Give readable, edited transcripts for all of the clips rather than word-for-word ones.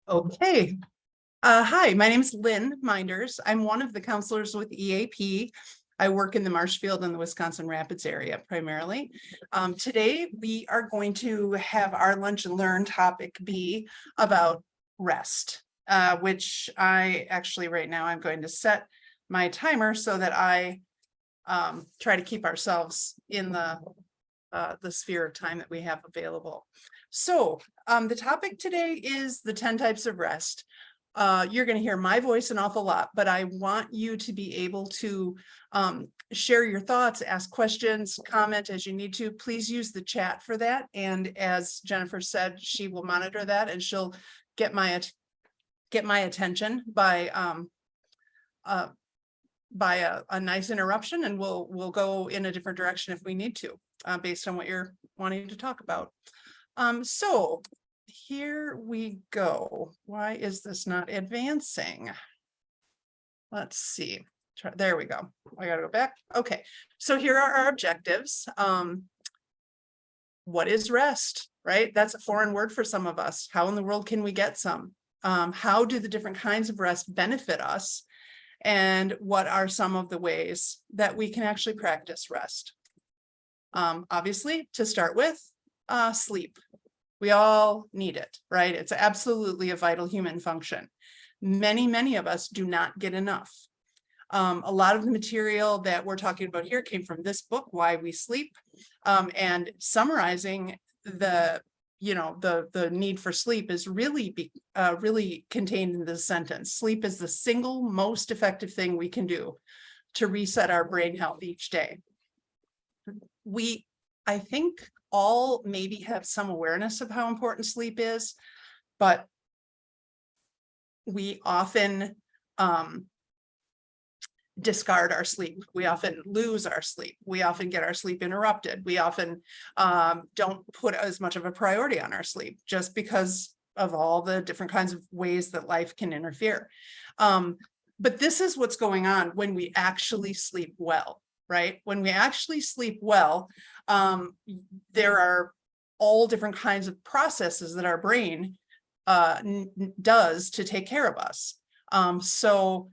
Okay. Hi, my name is Lynn Meinders. I'm one of the counselors with EAP. I work in the Marshfield and the Wisconsin Rapids area primarily. Today, we are going to have our lunch and learn topic be about rest, which I actually right now I'm going to set my timer so that I try to keep ourselves in the sphere of time that we have available. So the topic today is the 10 types of rest. You're going to hear my voice an awful lot, but I want you to be able to share your thoughts, ask questions, comment as you need to. Please use the chat for that. And as Jennifer said, she will monitor that and she'll get my attention by a nice interruption, and we'll go in a different direction if we need to, based on what you're wanting to talk about. So here we go. Why is this not advancing? Let's see. There we go. I gotta go back. Okay, so here are our objectives. What is rest, right? That's a foreign word for some of us. How in the world can we get some? How do the different kinds of rest benefit us? And what are some of the ways that we can actually practice rest? Obviously, to start with, sleep. We all need it, right? It's absolutely a vital human function. Many of us do not get enough. A lot of the material that we're talking about here came from this book, Why We Sleep, and summarizing the need for sleep is really contained in this sentence. Sleep is the single most effective thing we can do to reset our brain health each day. I think all maybe have some awareness of how important sleep is, but we often discard our sleep. We often lose our sleep. We often get our sleep interrupted. We often don't put as much of a priority on our sleep just because of all the different kinds of ways that life can interfere. But this is what's going on when we actually sleep well, right? When we actually sleep well, there are all different kinds of processes that our brain does to take care of us. So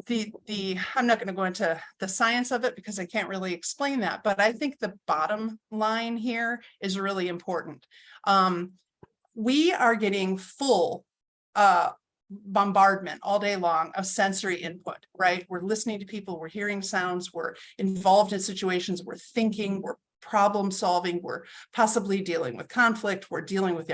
I'm not going to go into the science of it because I can't really explain that, but I think the bottom line here is really important. We are getting full bombardment all day long of sensory input, right? We're listening to people, we're hearing sounds, we're involved in situations, we're thinking, we're problem solving, we're possibly dealing with conflict, we're dealing with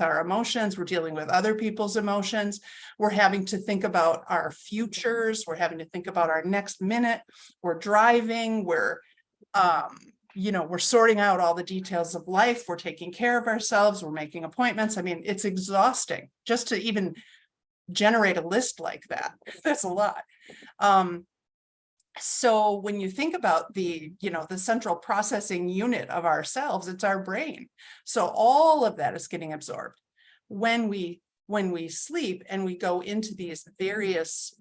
our emotions, we're dealing with other people's emotions, we're having to think about our futures, we're having to think about our next minute, we're driving, we're sorting out all the details of life, we're taking care of ourselves, we're making appointments. I mean, it's exhausting just to even generate a list like that. That's a lot. So when you think about the central processing unit of ourselves, it's our brain. So all of that is getting absorbed. When we sleep and we go into these various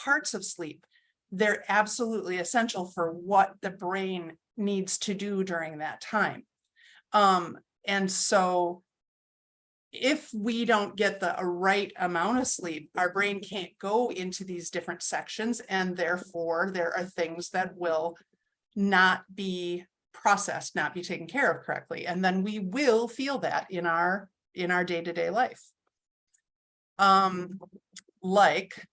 parts of sleep, they're absolutely essential for what the brain needs to do during that time. And so if we don't get the right amount of sleep, our brain can't go into these different sections, and therefore there are things that will not be processed, not be taken care of correctly, and then we will feel that in our day-to-day life. Like,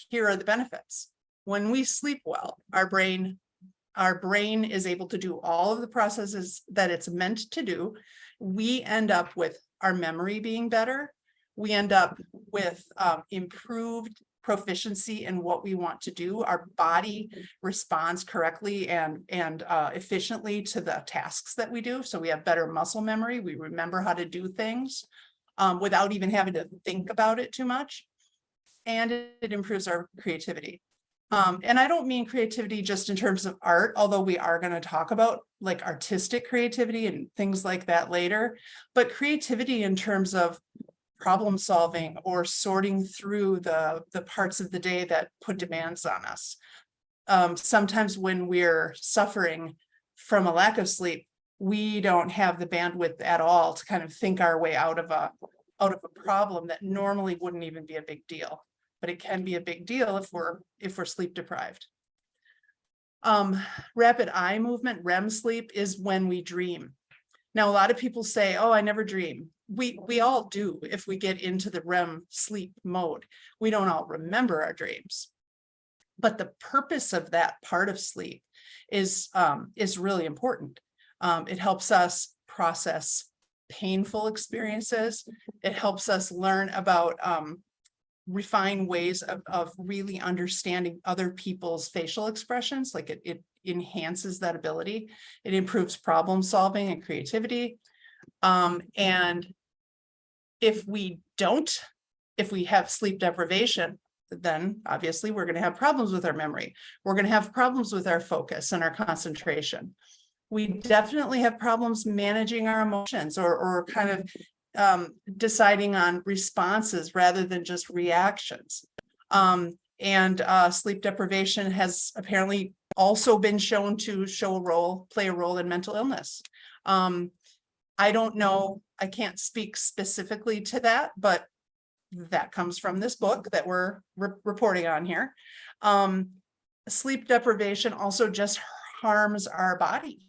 here are the benefits. When we sleep well, our brain is able to do all of the processes that it's meant to do. We end up with our memory being better. We end up with improved proficiency in what we want to do. Our body responds correctly and efficiently to the tasks that we do. So we have better muscle memory. We remember how to do things without even having to think about it too much. And it improves our creativity. And I don't mean creativity just in terms of art, although we are going to talk about like artistic creativity and things like that later, but creativity in terms of problem solving or sorting through the parts of the day that put demands on us. Sometimes when we're suffering from a lack of sleep, we don't have the bandwidth at all to kind of think our way out of out of a problem that normally wouldn't even be a big deal, but it can be a big deal if we're sleep deprived. Rapid eye movement, REM sleep, is when we dream. Now, a lot of people say, oh, I never dream. We all do if we get into the REM sleep mode. We don't all remember our dreams. But the purpose of that part of sleep is really important. It helps us process painful experiences. It helps us learn about refined ways of really understanding other people's facial expressions. Like it enhances that ability. It improves problem solving and creativity. And if we have sleep deprivation, then obviously we're going to have problems with our memory. We're going to have problems with our focus and our concentration. We definitely have problems managing our emotions or kind of deciding on responses rather than just reactions. And sleep deprivation has apparently also been shown to play a role in mental illness. I don't know, I can't speak specifically to that, but that comes from this book that we're reporting on here. Sleep deprivation also just harms our body.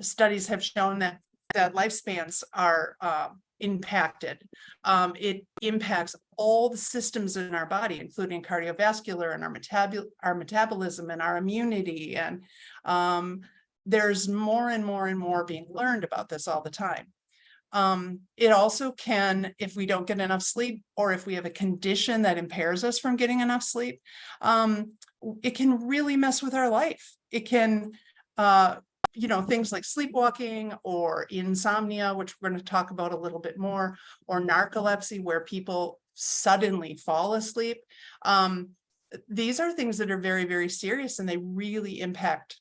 Studies have shown that lifespans are impacted. It impacts all the systems in our body, including cardiovascular and our metabolism and our immunity. And there's more and more and more being learned about this all the time. It also can, if we don't get enough sleep, or if we have a condition that impairs us from getting enough sleep, it can really mess with our life. It can, things like sleepwalking or insomnia, which we're going to talk about a little bit more, or narcolepsy, where people suddenly fall asleep. These are things that are very, very serious, and they really impact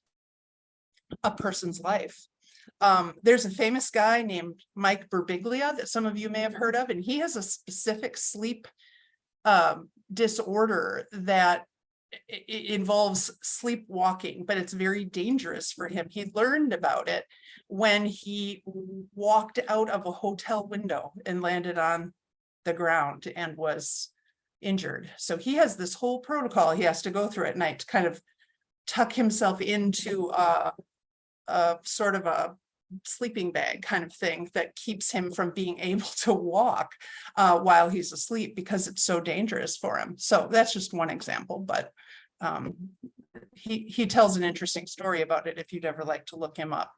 a person's life. There's a famous guy named Mike Birbiglia that some of you may have heard of, and he has a specific sleep disorder that it involves sleepwalking, but it's very dangerous for him. He learned about it when he walked out of a hotel window and landed on the ground and was injured. So he has this whole protocol he has to go through at night to kind of tuck himself into a sort of a sleeping bag kind of thing that keeps him from being able to walk while he's asleep, because it's so dangerous for him. So that's just one example, but he tells an interesting story about it if you'd ever like to look him up.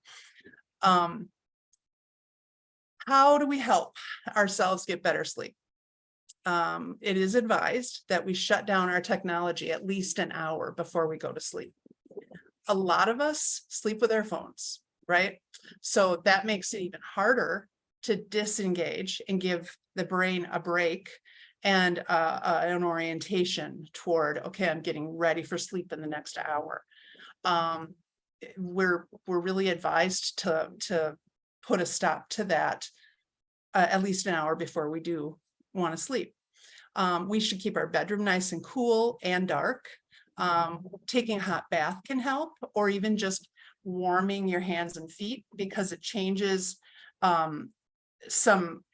How do we help ourselves get better sleep? It is advised that we shut down our technology at least an hour before we go to sleep. A lot of us sleep with our phones, right? So that makes it even harder to disengage and give the brain a break and an orientation toward, okay, I'm getting ready for sleep in the next hour. We're really advised to put a stop to that at least an hour before we do want to sleep. We should keep our bedroom nice and cool and dark. Taking a hot bath can help, or even just warming your hands and feet, because it changes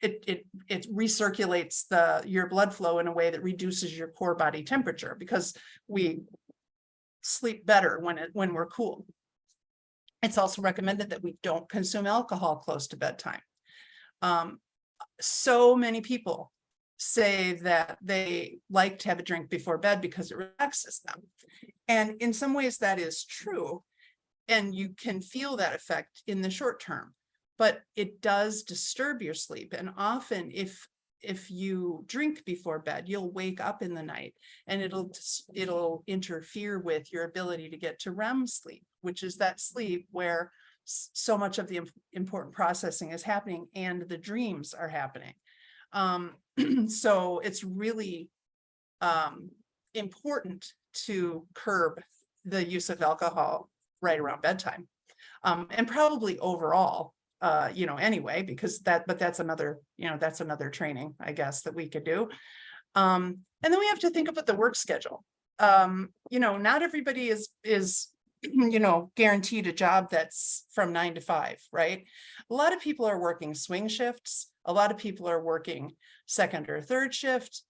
it recirculates your blood flow in a way that reduces your core body temperature, because we sleep better when we're cool. It's also recommended that we don't consume alcohol close to bedtime. So many people say that they like to have a drink before bed because it relaxes them. And in some ways that is true. And you can feel that effect in the short term, but it does disturb your sleep. And often if you drink before bed, you'll wake up in the night, and it'll interfere with your ability to get to REM sleep, which is that sleep where so much of the important processing is happening and the dreams are happening. So it's really important to curb the use of alcohol right around bedtime, and probably overall, anyway, because that's another training, I guess, that we could do. And then we have to think about the work schedule. Not everybody is guaranteed a job that's from 9 to 5, right? A lot of people are working swing shifts. A lot of people are working second or third shift,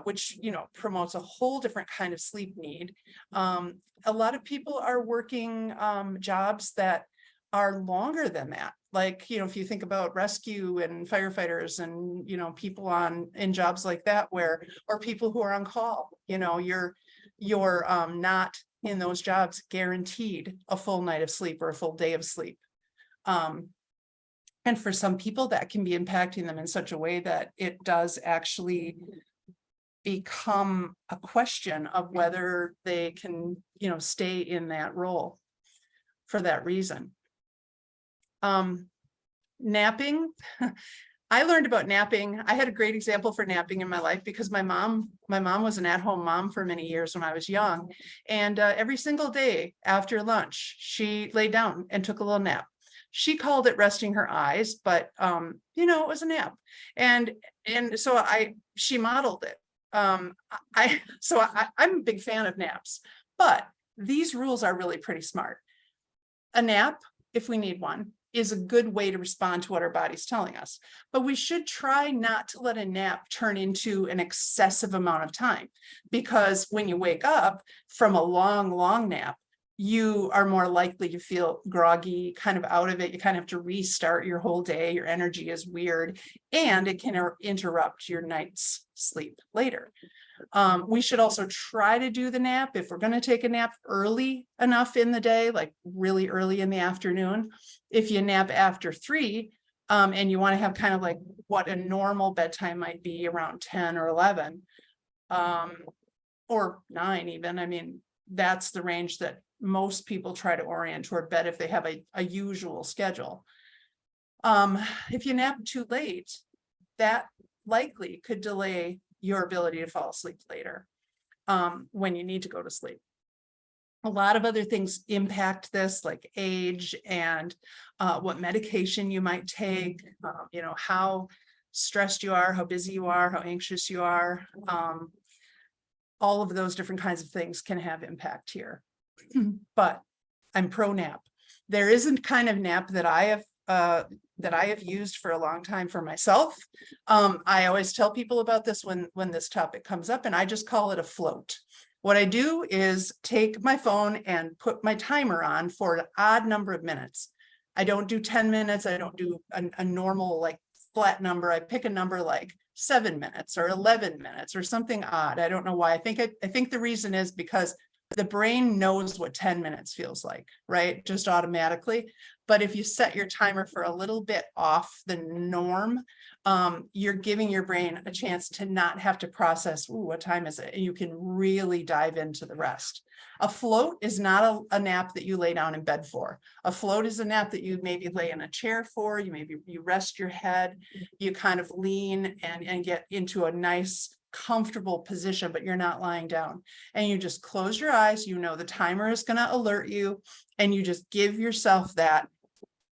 which, promotes a whole different kind of sleep need. A lot of people are working jobs that are longer than that. Like, if you think about rescue and firefighters and, people in jobs like that or people who are on call, you're not in those jobs guaranteed a full night of sleep or a full day of sleep. And for some people that can be impacting them in such a way that it does actually become a question of whether they can, stay in that role for that reason. Napping. I learned about napping. I had a great example for napping in my life because my mom was an at-home mom for many years when I was young. And every single day after lunch, she laid down and took a little nap. She called it resting her eyes, but it was a nap. And so she modeled it. I'm a big fan of naps, but these rules are really pretty smart. A nap, if we need one, is a good way to respond to what our body's telling us. But we should try not to let a nap turn into an excessive amount of time, because when you wake up from a long, long nap, you are more likely to feel groggy, kind of out of it. You kind of have to restart your whole day. Your energy is weird, and it can interrupt your night's sleep later. We should also try to do the nap if we're going to take a nap early enough in the day, like really early in the afternoon. If you nap after 3, and you want to have kind of like what a normal bedtime might be around 10 or 11, or 9 even. I mean, that's the range that most people try to orient toward bed if they have a usual schedule. If you nap too late, that likely could delay your ability to fall asleep later, when you need to go to sleep. A lot of other things impact this, like age and what medication you might take, how stressed you are, how busy you are, how anxious you are. All of those different kinds of things can have impact here. But I'm pro nap. There isn't kind of nap that I have used for a long time for myself. I always tell people about this when this topic comes up, and I just call it a float. What I do is take my phone and put my timer on for an odd number of minutes. I don't do 10 minutes. I don't do a normal like flat number. I pick a number like 7 minutes or 11 minutes or something odd. I don't know why. I think the reason is because the brain knows what 10 minutes feels like, right? Just automatically. But if you set your timer for a little bit off the norm, you're giving your brain a chance to not have to process, ooh, what time is it? And you can really dive into the rest. A float is not a nap that you lay down in bed for. A float is a nap that you maybe lay in a chair for. You rest your head, you kind of lean and get into a nice comfortable position, but you're not lying down, and you just close your eyes. The timer is going to alert you, and you just give yourself that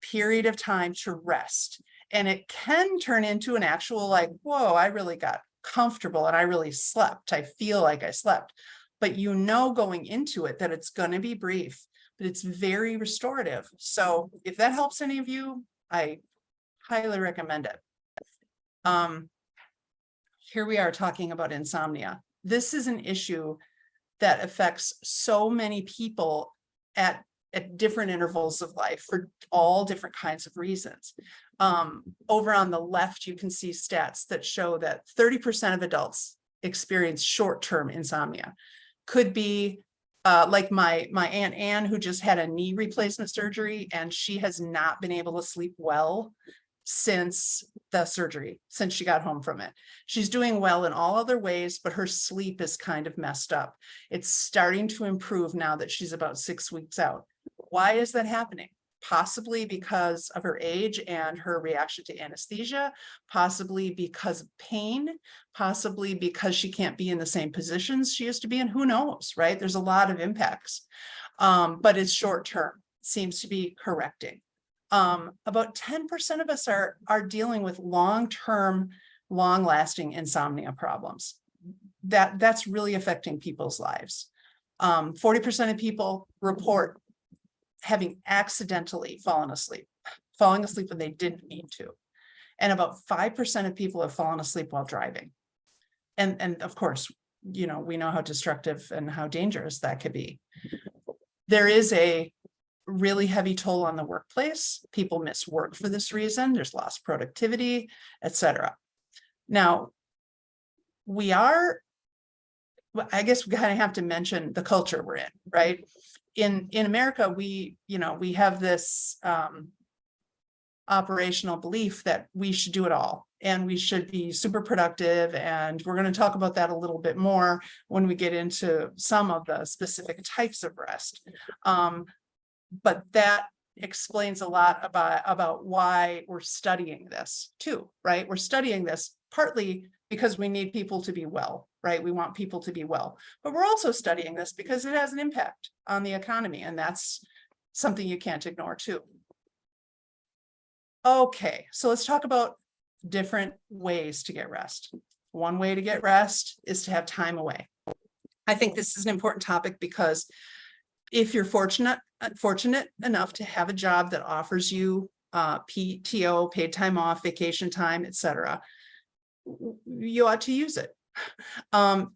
period of time to rest. And it can turn into an actual like, whoa, I really got comfortable and I really slept. I feel like I slept. But going into it that it's going to be brief, but it's very restorative. So if that helps any of you, I highly recommend it. Here we are talking about insomnia. This is an issue that affects so many people at different intervals of life for all different kinds of reasons. Over on the left, you can see stats that show that 30% of adults experience short-term insomnia. Could be like my Aunt Anne, who just had a knee replacement surgery, and she has not been able to sleep well since the surgery, since she got home from it. She's doing well in all other ways, but her sleep is kind of messed up. It's starting to improve now that she's about 6 weeks out. Why is that happening? Possibly because of her age and her reaction to anesthesia, possibly because of pain, possibly because she can't be in the same positions she used to be in. Who knows, right? There's a lot of impacts, but it's short term, seems to be correcting. About 10% of us are dealing with long-term, long-lasting insomnia problems. That's really affecting people's lives. 40% of people report having accidentally falling asleep when they didn't need to. And about 5% of people have fallen asleep while driving. And of course, we know how destructive and how dangerous that could be. There is a really heavy toll on the workplace. People miss work for this reason. There's lost productivity, etc. Now, I guess we kind of have to mention the culture we're in, right? In America, we have this operational belief that we should do it all and we should be super productive. And we're going to talk about that a little bit more when we get into some of the specific types of rest. But that explains a lot about why we're studying this too, right? We're studying this partly because we need people to be well, right? We want people to be well, but we're also studying this because it has an impact on the economy, and that's something you can't ignore too. Okay, so let's talk about different ways to get rest. One way to get rest is to have time away. I think this is an important topic because if you're fortunate enough to have a job that offers you PTO, paid time off, vacation time, etc., you ought to use it.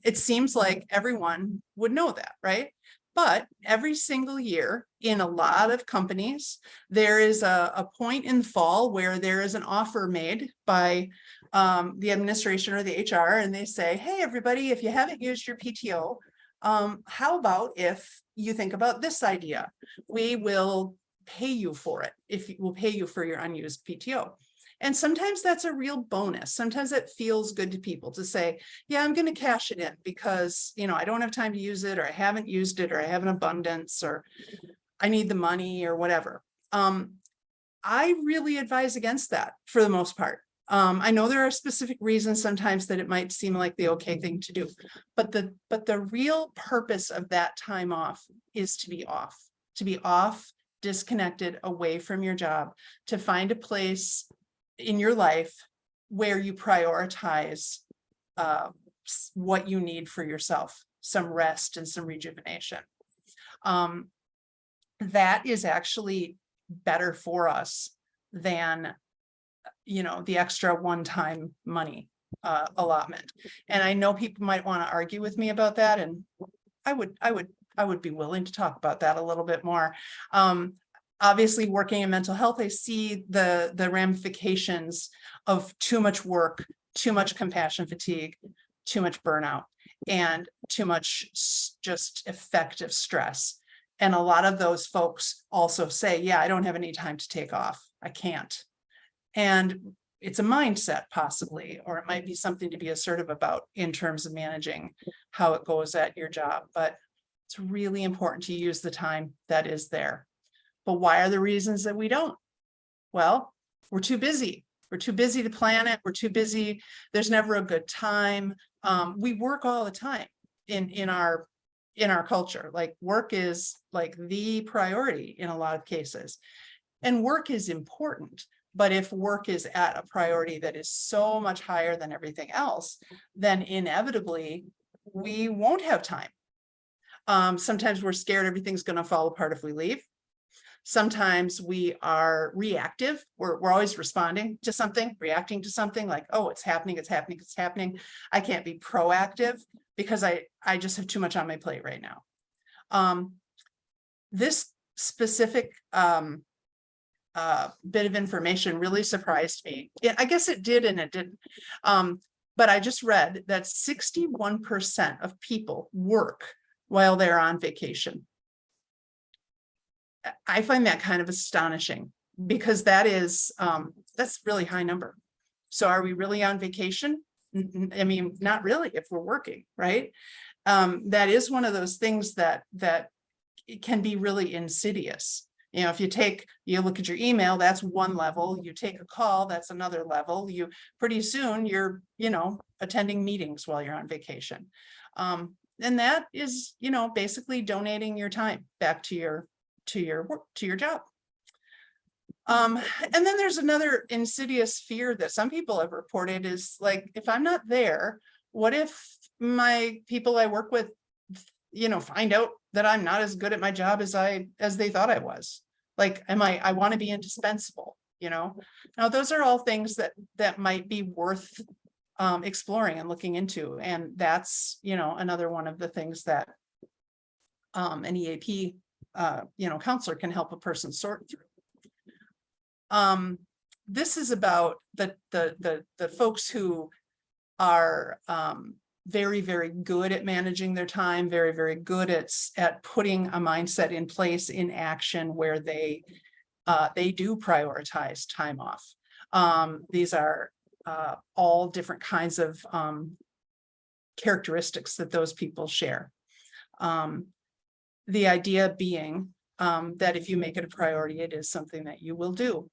It seems like everyone would know that, right? But every single year in a lot of companies, there is a point in the fall where there is an offer made by the administration or the HR, and they say, hey, everybody, if you haven't used your PTO, how about if you think about this idea? We will pay you for it. We'll pay you for your unused PTO. And sometimes that's a real bonus. Sometimes it feels good to people to say, yeah, I'm going to cash it in because, I don't have time to use it, or I haven't used it, or I have an abundance, or I need the money, or whatever. I really advise against that for the most part. I know there are specific reasons sometimes that it might seem like the okay thing to do, but the real purpose of that time off is to be off, disconnected, away from your job, to find a place in your life where you prioritize what you need for yourself, some rest and some rejuvenation. That is actually better for us than the extra one-time money allotment. And I know people might want to argue with me about that, and I would be willing to talk about that a little bit more. Obviously, working in mental health, I see the ramifications of too much work, too much compassion fatigue, too much burnout, and too much just effective stress. And a lot of those folks also say, yeah, I don't have any time to take off. I can't. And it's a mindset possibly, or it might be something to be assertive about in terms of managing how it goes at your job. But it's really important to use the time that is there. But why are the reasons that we don't? Well, we're too busy. We're too busy to plan it. We're too busy. There's never a good time. We work all the time in our culture. Like, work is like the priority in a lot of cases. And work is important. But if work is at a priority that is so much higher than everything else, then inevitably we won't have time. Sometimes we're scared everything's going to fall apart if we leave. Sometimes we are reactive. We're always responding to something, reacting to something, like, oh, it's happening. I can't be proactive because I just have too much on my plate right now. This specific bit of information really surprised me. I guess it did and it didn't. But I just read that 61% of people work while they're on vacation. I find that kind of astonishing because that's really high number. So are we really on vacation? I mean, not really if we're working, right? That is one of those things that it can be really insidious. If you look at your email, that's one level. You take a call, that's another level. Pretty soon you're, attending meetings while you're on vacation. And that is, basically donating your time back to your work, to your job. And then there's another insidious fear that some people have reported is like, if I'm not there, what if my people I work with find out that I'm not as good at my job as they thought I was. Like, I want to be indispensable, Now, those are all things that might be worth exploring and looking into. And that's, another one of the things that an EAP, counselor can help a person sort through. This is about the folks who are very, very good at managing their time, very, very good at putting a mindset in place in action where they do prioritize time off. These are all different kinds of characteristics that those people share. The idea being that if you make it a priority, it is something that you will do.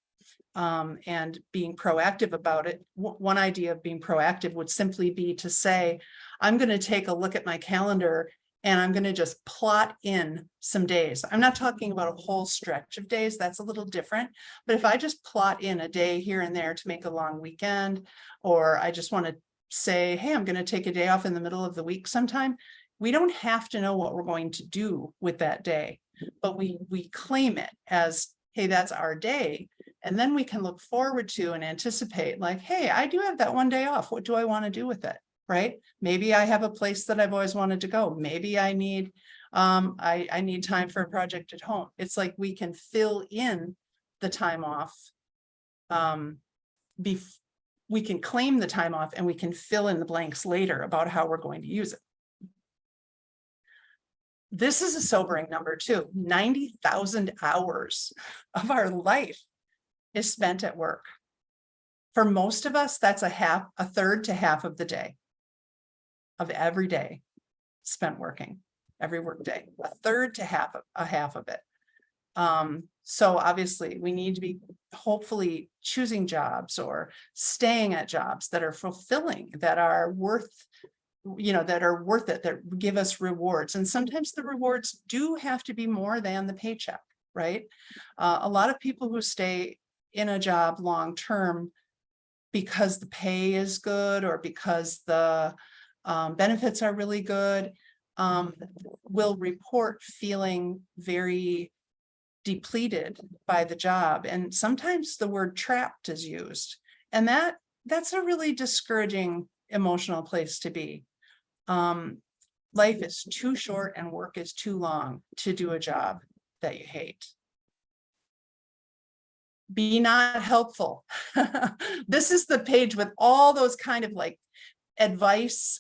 And being proactive about it. One idea of being proactive would simply be to say, I'm going to take a look at my calendar and I'm going to just plot in some days. I'm not talking about a whole stretch of days. That's a little different. But if I just plot in a day here and there to make a long weekend, or I just want to say, hey, I'm going to take a day off in the middle of the week sometime, we don't have to know what we're going to do with that day, but we claim it as, hey, that's our day. And then we can look forward to and anticipate, like, hey, I do have that one day off. What do I want to do with it? Right? Maybe I have a place that I've always wanted to go. Maybe I need I need time for a project at home. It's like we can fill in the time off. We can claim the time off and we can fill in the blanks later about how we're going to use it. This is a sobering number too. 90,000 hours of our life is spent at work. For most of us, that's a third to half of the day, of every day spent working, every work day, a third to half of it. So obviously we need to be hopefully choosing jobs or staying at jobs that are fulfilling, that are worth it, that give us rewards. And sometimes the rewards do have to be more than the paycheck, right? A lot of people who stay in a job long term because the pay is good or because the benefits are really good, will report feeling very depleted by the job. And sometimes the word trapped is used. And that's a really discouraging emotional place to be. Life is too short and work is too long to do a job that you hate. Be not helpful. This is the page with all those kind of like advice,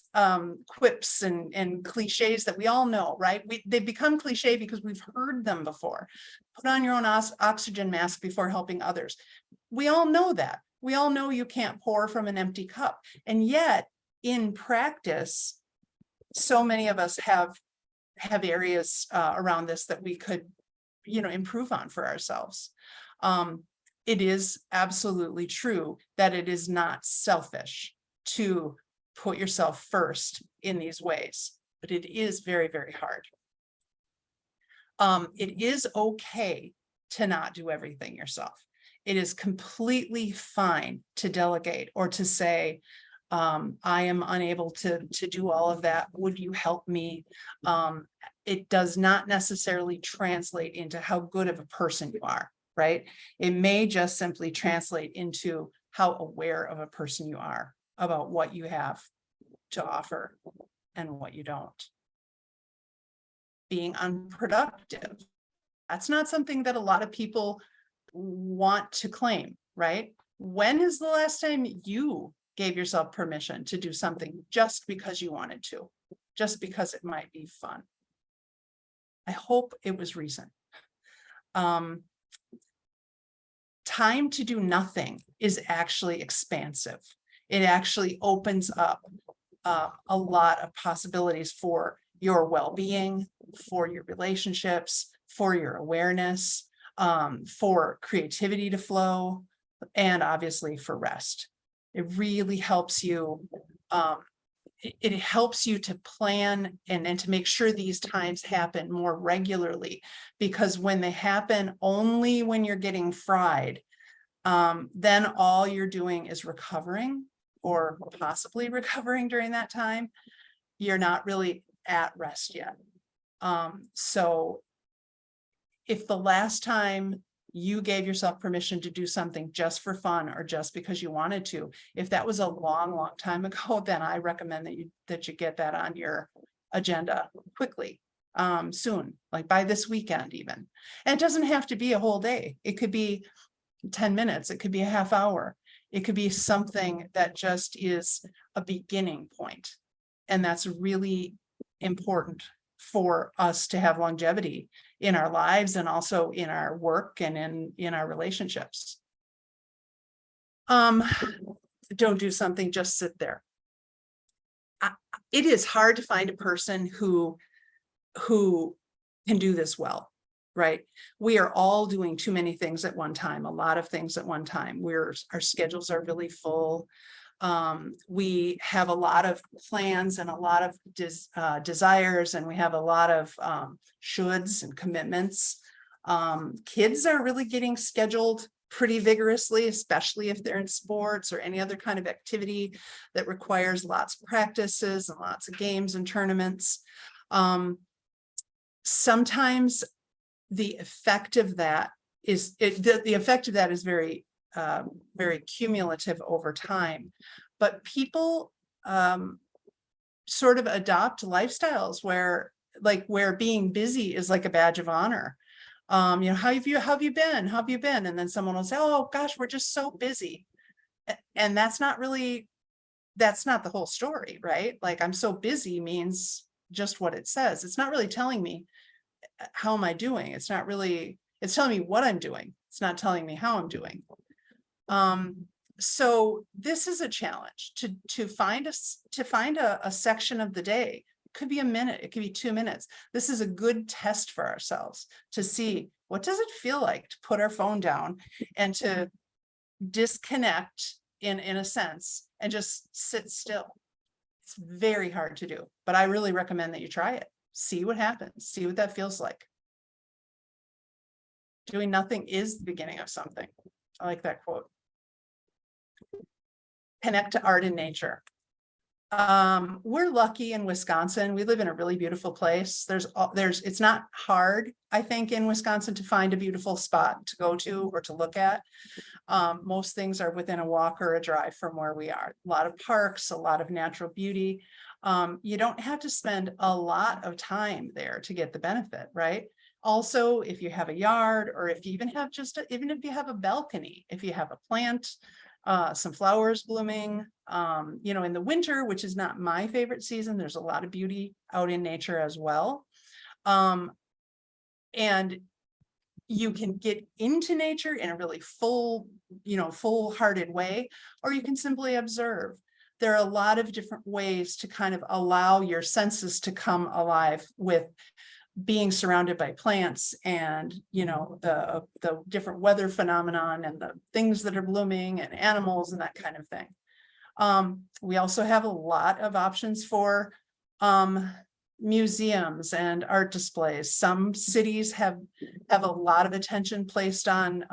quips and cliches that we all know, right? They become cliche because we've heard them before. Put on your own oxygen mask before helping others. We all know that. We all know you can't pour from an empty cup. And yet in practice, so many of us have areas around this that we could, improve on for ourselves. It is absolutely true that it is not selfish to put yourself first in these ways, but it is very, very hard. It is okay to not do everything yourself. It is completely fine to delegate or to say, I am unable to do all of that. Would you help me? It does not necessarily translate into how good of a person you are, right? It may just simply translate into how aware of a person you are about what you have to offer and what you don't. Being unproductive. That's not something that a lot of people want to claim, right? When is the last time you gave yourself permission to do something just because you wanted to, just because it might be fun? I hope it was recent. Time to do nothing is actually expansive. It actually opens up a lot of possibilities for your well-being, for your relationships, for your awareness, for creativity to flow, and obviously for rest. It really helps you. It helps you to plan and to make sure these times happen more regularly, because when they happen only when you're getting fried, then all you're doing is recovering or possibly recovering during that time. You're not really at rest yet. So if the last time you gave yourself permission to do something just for fun or just because you wanted to, if that was a long, long time ago, then I recommend that you get that on your agenda quickly, soon, like by this weekend even. And it doesn't have to be a whole day. It could be 10 minutes. It could be a half hour. It could be something that just is a beginning point. And that's really important for us to have longevity in our lives and also in our work and in our relationships. Don't do something, just sit there. It is hard to find a person who can do this well, right? We are all doing too many things at one time, a lot of things at one time. Our schedules are really full. We have a lot of plans and a lot of desires, and we have a lot of shoulds and commitments. Kids are really getting scheduled pretty vigorously, especially if they're in sports or any other kind of activity that requires lots of practices and lots of games and tournaments. Sometimes the effect of that is very very cumulative over time, but people sort of adopt lifestyles where being busy is like a badge of honor. How have you been? How have you been? And then someone will say, oh gosh, we're just so busy. And that's not the whole story, right? Like, I'm so busy means just what it says. It's not really telling me how am I doing. It's telling me what I'm doing. It's not telling me how I'm doing. So this is a challenge to find a section of the day. It could be a minute, it could be 2 minutes. This is a good test for ourselves to see, what does it feel like to put our phone down and to disconnect in a sense and just sit still. It's very hard to do, but I really recommend that you try it. See what happens, see what that feels like. Doing nothing is the beginning of something. I like that quote. Connect to art and nature. We're lucky in Wisconsin. We live in a really beautiful place. It's not hard, I think, in Wisconsin to find a beautiful spot to go to or to look at. Most things are within a walk or a drive from where we are. A lot of parks, a lot of natural beauty. You don't have to spend a lot of time there to get the benefit, right? Also, if you have a yard, or if you even have even if you have a balcony, if you have a plant, some flowers blooming, in the winter, which is not my favorite season, there's a lot of beauty out in nature as well. And you can get into nature in a really full-hearted way, or you can simply observe. There are a lot of different ways to kind of allow your senses to come alive with being surrounded by plants and, the different weather phenomenon and the things that are blooming and animals and that kind of thing. We also have a lot of options for museums and art displays. Some cities have a lot of attention placed on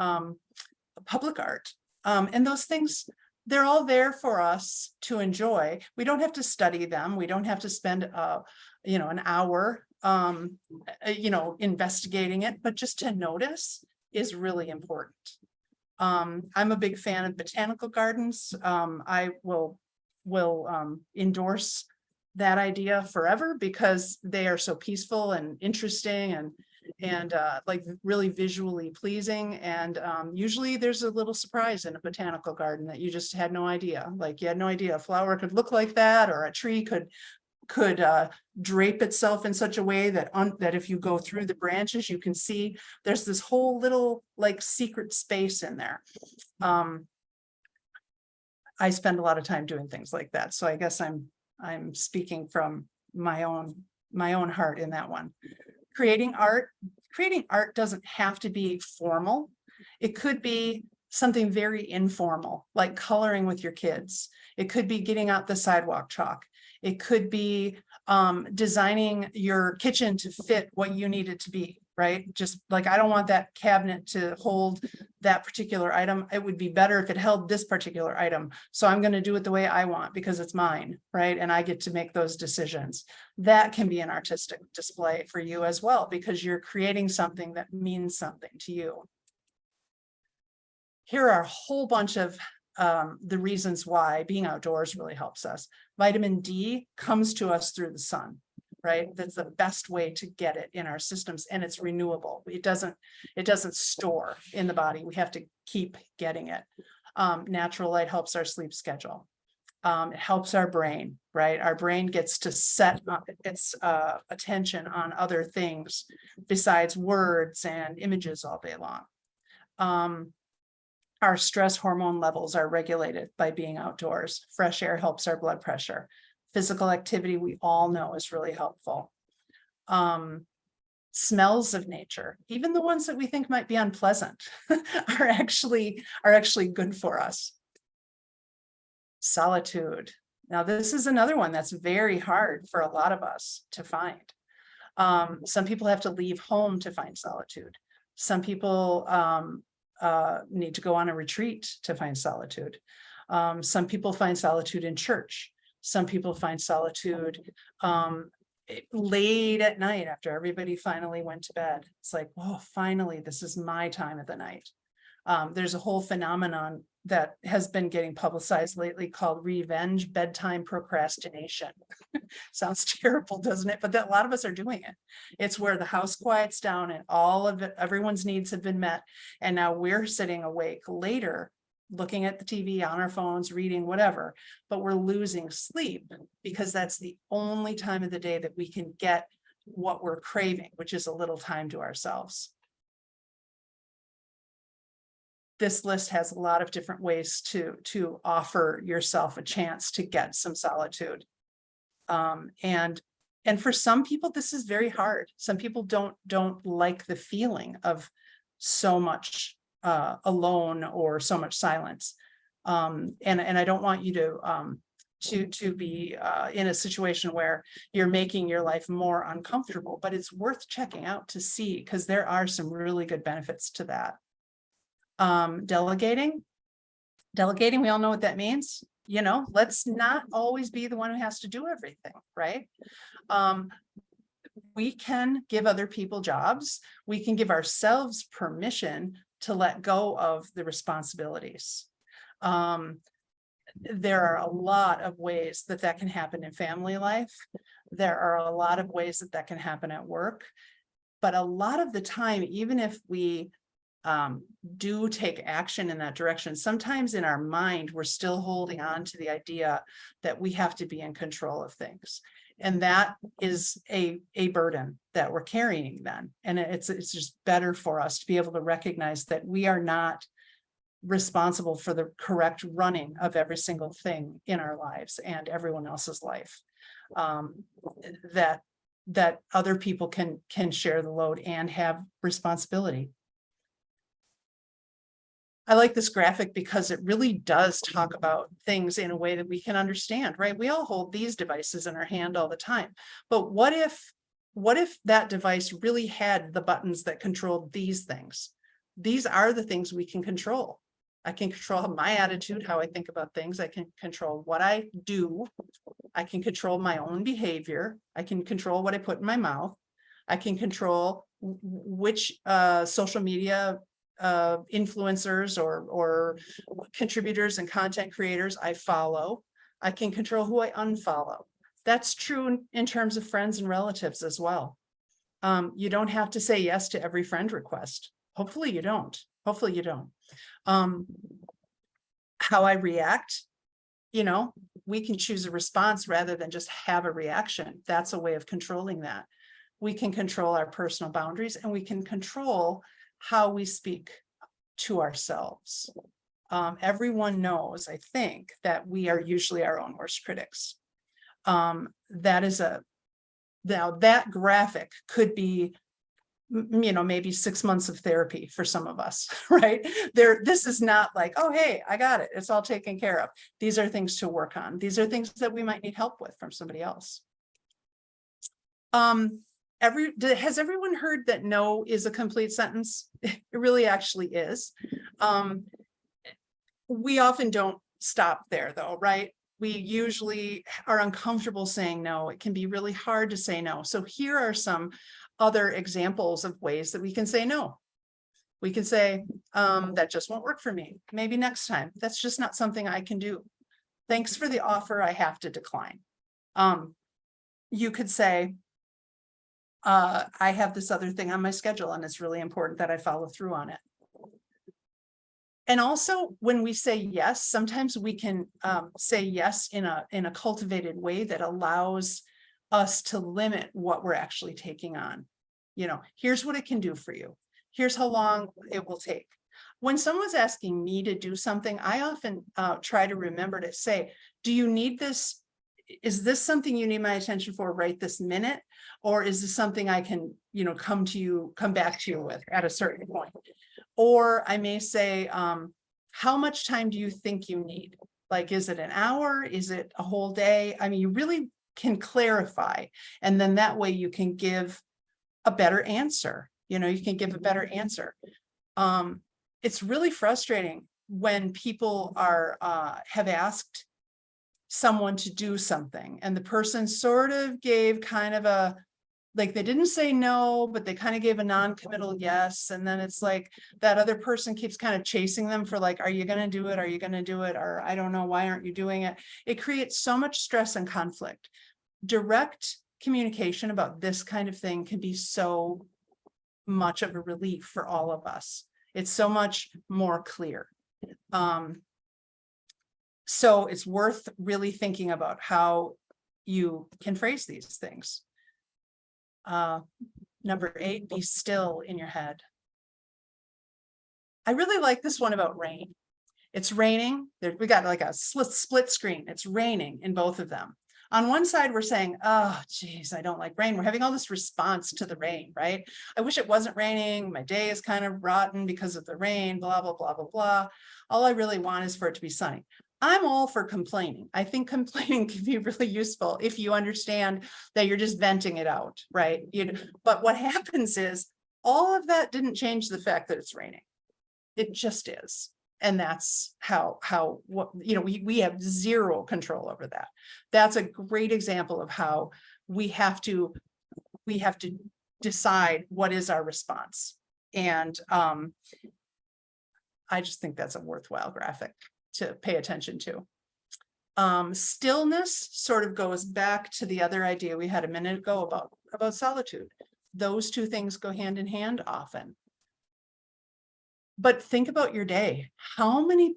public art. And those things, they're all there for us to enjoy. We don't have to study them. We don't have to spend an hour investigating it, but just to notice is really important. I'm a big fan of botanical gardens. I will endorse that idea forever because they are so peaceful and interesting and really visually pleasing. And usually there's a little surprise in a botanical garden that you just had no idea. Like, you had no idea a flower could look like that, or a tree could drape itself in such a way that if you go through the branches, you can see there's this whole little secret space in there. I spend a lot of time doing things like that, so I guess I'm speaking from my own heart in that one. Creating art doesn't have to be formal. It could be something very informal, like coloring with your kids. It could be getting out the sidewalk chalk. It could be designing your kitchen to fit what you need it to be. right? Just like, I don't want that cabinet to hold that particular item. It would be better if it held this particular item. So I'm going to do it the way I want because it's mine, right? And I get to make those decisions. That can be an artistic display for you as well, because you're creating something that means something to you. Here are a whole bunch of the reasons why being outdoors really helps us. Vitamin D comes to us through the sun, right? That's the best way to get it in our systems, and it's renewable. It doesn't store in the body. We have to keep getting it. Natural light helps our sleep schedule. It helps our brain, right? Our brain gets to set its attention on other things besides words and images all day long. Our stress hormone levels are regulated by being outdoors. Fresh air helps our blood pressure. Physical activity, we all know, is really helpful. Smells of nature, even the ones that we think might be unpleasant, are actually good for us. Solitude. Now, this is another one that's very hard for a lot of us to find. Some people have to leave home to find solitude. Some people need to go on a retreat to find solitude. Some people find solitude in church. Some people find solitude late at night after everybody finally went to bed. It's like, oh, finally, this is my time of the night. There's a whole phenomenon that has been getting publicized lately called revenge bedtime procrastination. Sounds terrible, doesn't it? But a lot of us are doing it. It's where the house quiets down and all of it, everyone's needs have been met. And now we're sitting awake later, looking at the TV, on our phones, reading, whatever, but we're losing sleep because that's the only time of the day that we can get what we're craving, which is a little time to ourselves. This list has a lot of different ways to offer yourself a chance to get some solitude. And for some people, this is very hard. Some people don't like the feeling of so much alone or so much silence. And I don't want you to be in a situation where you're making your life more uncomfortable, but it's worth checking out to see, because there are some really good benefits to that. Delegating, we all know what that means. You know, let's not always be the one who has to do everything, right? We can give other people jobs. We can give ourselves permission to let go of the responsibilities. There are a lot of ways that can happen in family life. There are a lot of ways that can happen at work. But a lot of the time, even if we do take action in that direction, sometimes in our mind, we're still holding on to the idea that we have to be in control of things. And that is a burden that we're carrying then. And it's just better for us to be able to recognize that we are not responsible for the correct running of every single thing in our lives and everyone else's life. That other people can share the load and have responsibility. I like this graphic because it really does talk about things in a way that we can understand, right? We all hold these devices in our hand all the time, but what if that device really had the buttons that controlled these things? These are the things we can control. I can control my attitude, how I think about things. I can control what I do. I can control my own behavior. I can control what I put in my mouth. I can control which social media influencers or contributors and content creators I follow. I can control who I unfollow. That's true in terms of friends and relatives as well. You don't have to say yes to every friend request. Hopefully you don't. How I react, we can choose a response rather than just have a reaction. That's a way of controlling that. We can control our personal boundaries, and we can control how we speak to ourselves. Everyone knows, I think, that we are usually our own worst critics. Now that graphic could be, maybe 6 months of therapy for some of us, right? This is not like, oh, hey, I got it. It's all taken care of. These are things to work on. These are things that we might need help with from somebody else. has everyone heard that no is a complete sentence? It really actually is. We often don't stop there though, right? We usually are uncomfortable saying no. It can be really hard to say no. So here are some other examples of ways that we can say no. We can say, that just won't work for me. Maybe next time. That's just not something I can do. Thanks for the offer. I have to decline. You could say, I have this other thing on my schedule and it's really important that I follow through on it. And also when we say yes, sometimes we can say yes in a cultivated way that allows us to limit what we're actually taking on. You know, here's what it can do for you. Here's how long it will take. When someone's asking me to do something, I often try to remember to say, do you need this? Is this something you need my attention for right this minute? Or is this something I can, you know, come back to you with at a certain point? Or I may say, how much time do you think you need? Like, is it an hour? Is it a whole day? I mean, you really can clarify. And then that way you can give a better answer. You know, you can give a better answer. It's really frustrating when people have asked someone to do something and the person sort of gave kind of a, like, they didn't say no, but they kind of gave a non-committal yes. And then it's like that other person keeps kind of chasing them for like, are you going to do it? Are you going to do it? Or I don't know, why aren't you doing it? It creates so much stress and conflict. Direct communication about this kind of thing can be so much of a relief for all of us. It's so much more clear. So it's worth really thinking about how you can phrase these things. Number 8, be still in your head. I really like this one about rain. It's raining. We got like a split screen. It's raining in both of them. On one side, we're saying, oh, geez, I don't like rain. We're having all this response to the rain, right? I wish it wasn't raining. My day is kind of rotten because of the rain, blah, blah, blah, blah, blah. All I really want is for it to be sunny. I'm all for complaining. I think complaining can be really useful if you understand that you're just venting it out, right? But what happens is all of that didn't change the fact that it's raining. It just is. And that's we have zero control over that. That's a great example of how we have to decide what is our response. And I just think that's a worthwhile graphic to pay attention to. Stillness sort of goes back to the other idea we had a minute ago about solitude. Those two things go hand in hand often. But think about your day. How many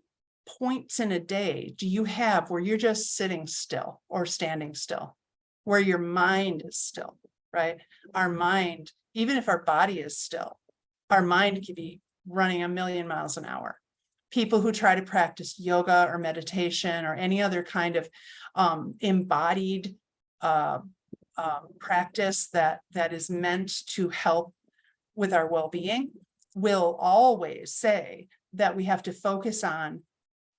points in a day do you have where you're just sitting still or standing still, where your mind is still, right? Our mind, even if our body is still, our mind can be running 1,000,000 miles an hour. People who try to practice yoga or meditation or any other kind of embodied practice that is meant to help with our well-being will always say that we have to focus on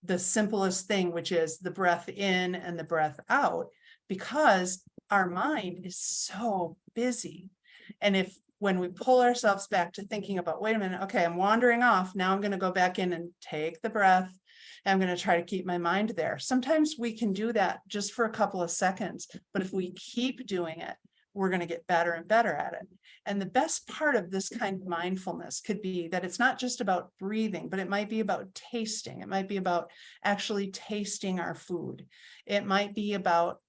the simplest thing, which is the breath in and the breath out, because our mind is so busy. And when we pull ourselves back to thinking about, wait a minute, okay, I'm wandering off. Now I'm going to go back in and take the breath. And I'm going to try to keep my mind there. Sometimes we can do that just for a couple of seconds, but if we keep doing it, we're going to get better and better at it. And the best part of this kind of mindfulness could be that it's not just about breathing, but it might be about tasting. It might be about actually tasting our food. It might be about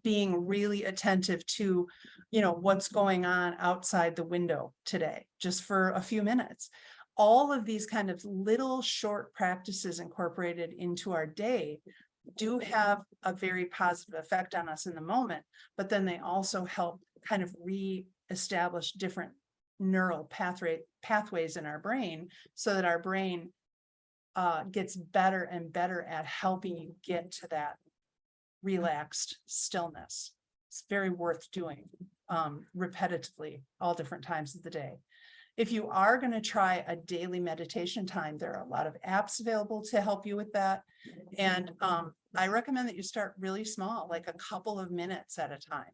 being really attentive to, what's going on outside the window today, just for a few minutes. All of these kind of little short practices incorporated into our day do have a very positive effect on us in the moment, but then they also help kind of re-establish different neural pathways in our brain so that our brain gets better and better at helping you get to that relaxed stillness. It's very worth doing repetitively all different times of the day. If you are going to try a daily meditation time, there are a lot of apps available to help you with that. And I recommend that you start really small, like a couple of minutes at a time.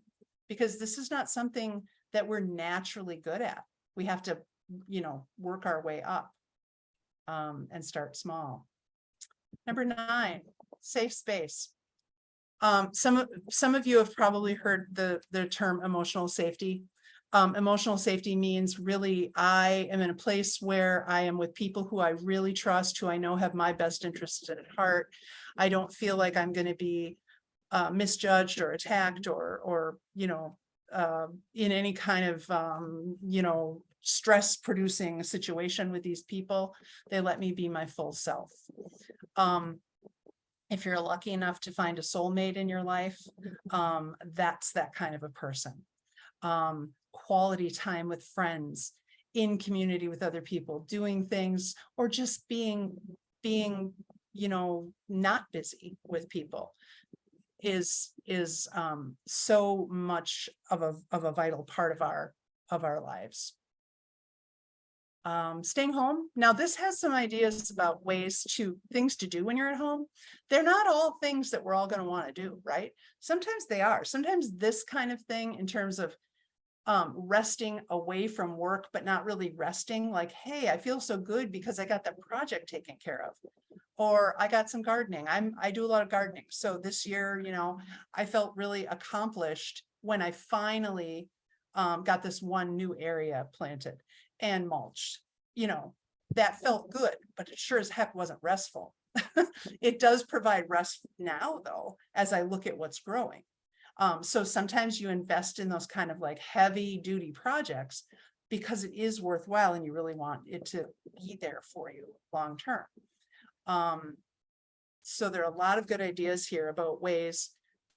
because this is not something that we're naturally good at. We have to, work our way up and start small. Number 9, safe space. Some of you have probably heard the term emotional safety. Emotional safety means really I am in a place where I am with people who I really trust, who I know have my best interests at heart. I don't feel like I'm going to be misjudged or attacked or in any kind of stress producing situation with these people. They let me be my full self. If you're lucky enough to find a soulmate in your life, that's that kind of a person. Quality time with friends, in community with other people, doing things, or just being not busy with people is so much of a vital part of our lives. Staying home. Now, this has some ideas about things to do when you're at home. They're not all things that we're all going to want to do, right? Sometimes they are. Sometimes this kind of thing in terms of resting away from work, but not really resting, like, hey, I feel so good because I got that project taken care of, or I got some gardening. I do a lot of gardening. So this year, I felt really accomplished when I finally got this one new area planted and mulched. That felt good, but it sure as heck wasn't restful. It does provide rest now, though, as I look at what's growing. So sometimes you invest in those kind of like heavy duty projects because it is worthwhile and you really want it to be there for you long term. So there are a lot of good ideas here about ways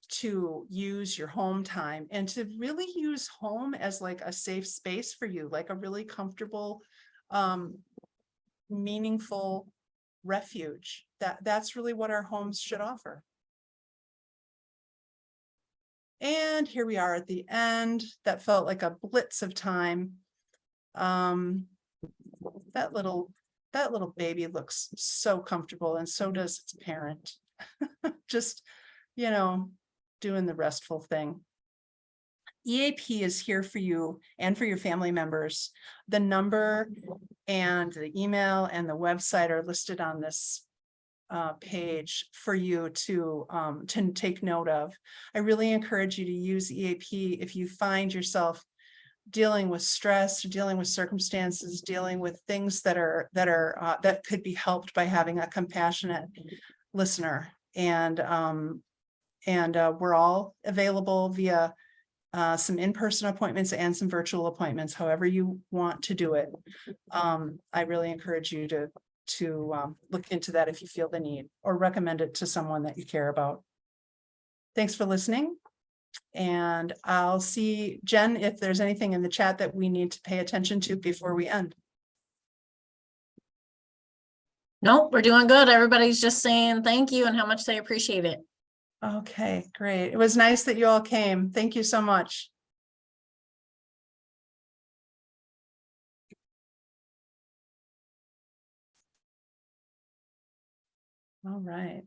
to use your home time and to really use home as like a safe space for you, like a really comfortable, meaningful refuge. That's really what our homes should offer. And here we are at the end. That felt like a blitz of time. That little baby looks so comfortable, and so does its parent. Just, doing the restful thing. EAP is here for you and for your family members. The number and the email and the website are listed on this page for you to take note of. I really encourage you to use EAP if you find yourself dealing with stress, dealing with circumstances, dealing with things that could be helped by having a compassionate listener. And we're all available via some in-person appointments and some virtual appointments, however you want to do it. I really encourage you to look into that if you feel the need, or recommend it to someone that you care about. Thanks for listening. And I'll see, Jen, if there's anything in the chat that we need to pay attention to before we end. Nope, we're doing good. Everybody's just saying thank you and how much they appreciate it. Okay, great. It was nice that you all came. Thank you so much. All right.